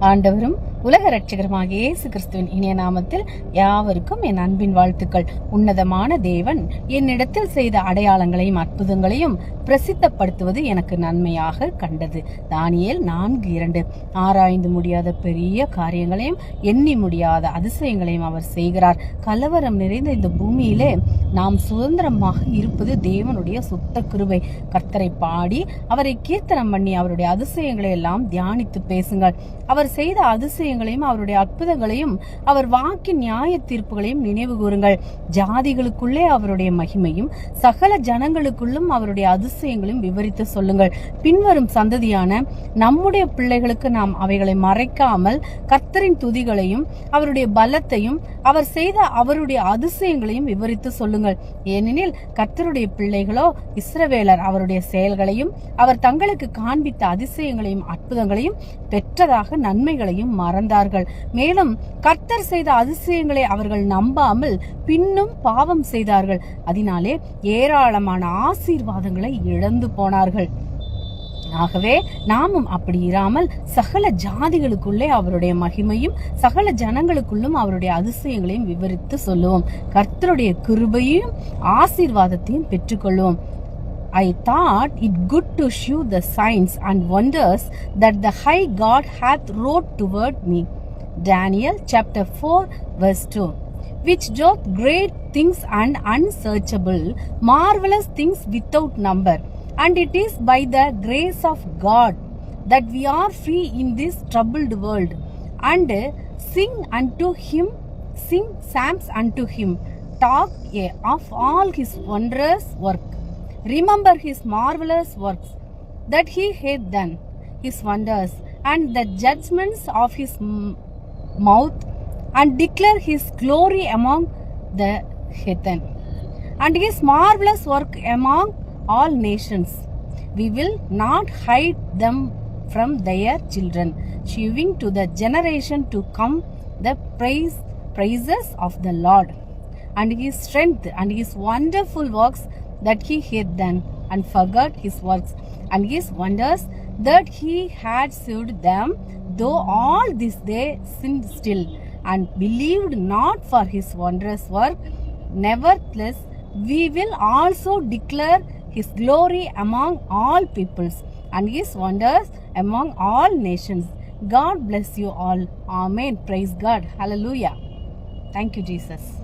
ஆண்டவரும் உலக இரட்சகருமாகிய இயேசு கிறிஸ்துவின் இனிய நாமத்தில் யாவருக்கும் என் அன்பின் வாழ்த்துக்கள். உன்னதமான தேவன் என்னிடத்தில் செய்த அடையாளங்களையும் அற்புதங்களையும் பிரசித்தப்படுத்துவது எனக்கு நன்மையாக கண்டது. தானியேல் 4:2. ஆராய்ந்து முடியாத பெரிய காரியங்களையும் எண்ணி முடியாத அதிசயங்களையும் அவர் செய்கிறார். கலவரம் நிறைந்த இந்த பூமியிலே நாம் சுதந்திரமாக இருப்பது தேவனுடைய சுத்த கிருபை. கர்த்தரை பாடி அவரை கீர்த்தனம் பண்ணி அவருடைய அதிசயங்களை எல்லாம் தியானித்து பேசுங்கள். அவர் செய்த அதிசயங்களையும் அவருடைய அற்புதங்களையும் அவர் வாக்கின் நியாய தீர்ப்புகளையும் நினைவு கூறுங்கள். ஜாதிகளுக்குள்ளே அவருடைய மகிமையும் சகல ஜனங்களுக்குள்ளும் அவருடைய அதிசயங்களையும் விவரித்து சொல்லுங்கள். பின்வரும் சந்ததியான நம்முடைய பிள்ளைகளுக்கு நாம் அவைகளை மறைக்காமல் கர்த்தரின் துதிகளையும் அவருடைய பலத்தையும் அவர் செய்த அவருடைய அதிசயங்களையும் விவரித்து சொல்லுங்கள். ஏனெனில் கர்த்தருடைய பிள்ளைகளோ இஸ்ரவேலர் அவருடைய செயல்களையும் அவர் தங்களுக்கு காண்பித்த அதிசயங்களையும் அற்புதங்களையும் பெற்றதாக நன்மைகளையும் மறந்தார்கள். மேலும் கர்த்தர் செய்த அதிசயங்களை அவர்கள் நம்பாமல் பின்னும் பாவம் செய்தார்கள். அதனாலே ஏராளமான ஆசீர்வாதங்களை இழந்து போனார்கள். ஆகவே நாமும் அப்படி இராமல் சகல ஜாதிகளுக்குள்ளே அவருடைய மகிமையும் சகல ஜனங்களுக்குள்ளும் அவருடைய அதிசயங்களையும் விவரித்து சொல்லுவோம். கர்த்தருடைய கிருபையும் ஆசீர்வாதத்தையும் பெற்றுக்கொள்வோம். I thought it good to shew the signs and wonders that the high God hath wrought toward me. Daniel chapter 4 verse 2. Which doth great things and unsearchable, marvelous things without number. And it is by the grace of God that we are free in this troubled world. And sing unto him, sing psalms unto him, talk of all his wondrous work. Remember his marvelous works that he hath done, his wonders, and the judgments of his mouth, and declare his glory among the heathen, and his marvelous work among all nations. We will not hide them from their children, shewing to the generation to come the praises of the Lord, and his strength, and his wonderful works that he hath done, and forgot his works and his wonders that he had shewed them, though all this they sinned still, and believed not for his wondrous work. Nevertheless, we will also declare his glory among all peoples, and his wonders among all nations. God bless you all. Amen. Praise God. Hallelujah. Thank you, Jesus.